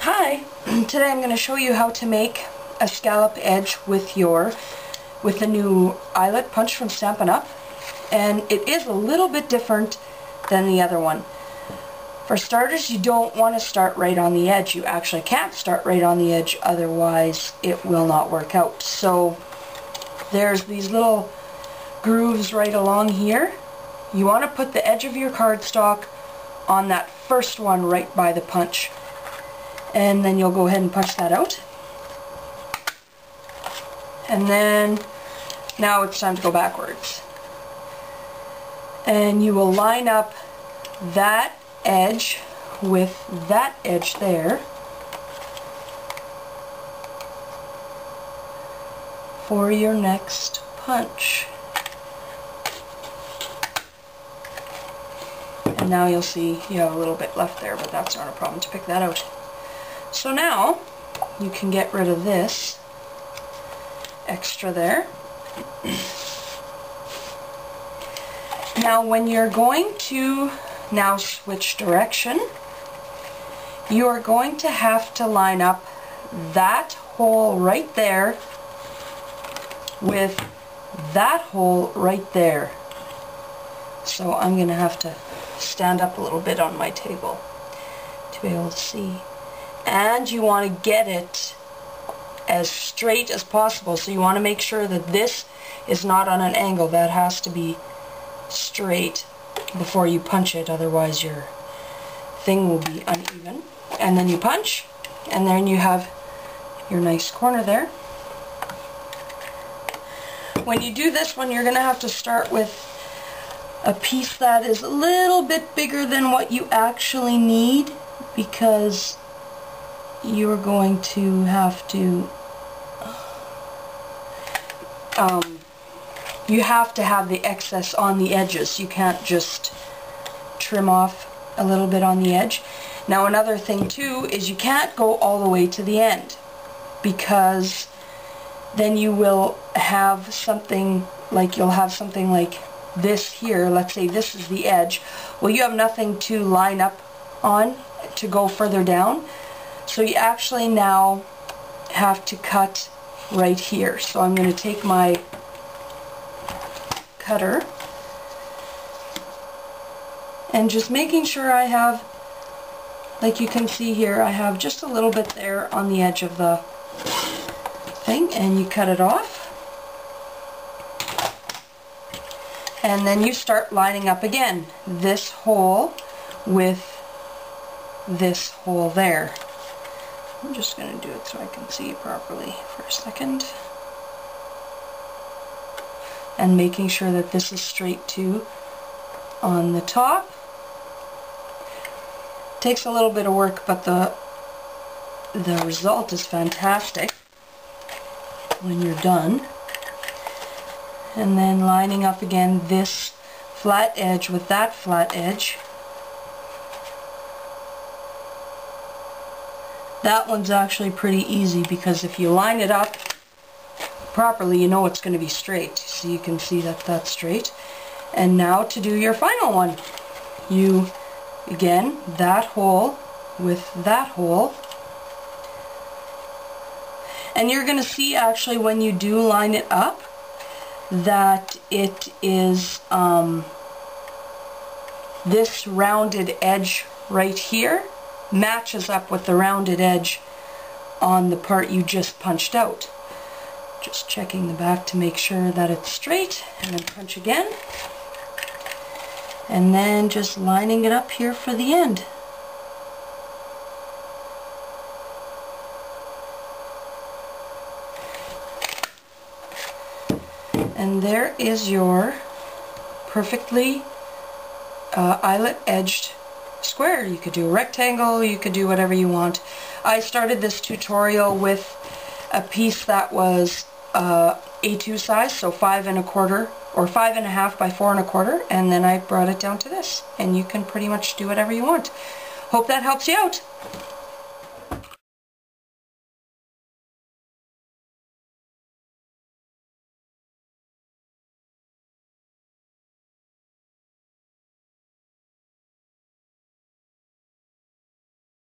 Hi, today I'm going to show you how to make a scallop edge with the new Eyelet punch from Stampin Up. And it is a little bit different than the other one. For starters, you don't want to start right on the edge. You actually can't start right on the edge, otherwise it will not work out. So there's these little grooves right along here. You want to put the edge of your cardstock on that first one right by the punch. And then you'll go ahead and punch that out. And then now it's time to go backwards. And you will line up that edge with that edge there for your next punch. And now you'll see you have a little bit left there, but that's not a problem to pick that out. So now you can get rid of this extra there. Now when you're going to now switch direction, you are going to have to line up that hole right there with that hole right there. So I'm going to have to stand up a little bit on my table to be able to see. And you want to get it as straight as possible. So you want to make sure that this is not on an angle. That has to be straight before you punch it, otherwise your thing will be uneven. And then you punch, and then you have your nice corner there. When you do this one, you're going to have to start with a piece that is a little bit bigger than what you actually need, because you're going to have to you have to have the excess on the edges. You can't just trim off a little bit on the edge. Now another thing too is you can't go all the way to the end, because then you will have something like this here. Let's say this is the edge. Well, you have nothing to line up on to go further down. So you actually now have to cut right here. So I'm going to take my cutter and just making sure I have, like you can see here, I have just a little bit there on the edge of the thing, and you cut it off. And then you start lining up again this hole with this hole there. I'm just going to do it so I can see it properly for a second. And making sure that this is straight too on the top. Takes a little bit of work, but the result is fantastic when you're done. And then lining up again this flat edge with that flat edge. That one's actually pretty easy, because if you line it up properly, you know it's going to be straight. So you can see that that's straight. And now to do your final one, you, again, that hole with that hole. And you're going to see actually when you do line it up that it is this rounded edge right here matches up with the rounded edge on the part you just punched out. Just checking the back to make sure that it's straight, and then punch again. And then just lining it up here for the end. And there is your perfectly eyelet edged square. You could do a rectangle, you could do whatever you want. I started this tutorial with a piece that was A2 size, so 5 1/4 or 5 1/2 by 4 1/4, and then I brought it down to this, and you can pretty much do whatever you want. Hope that helps you out.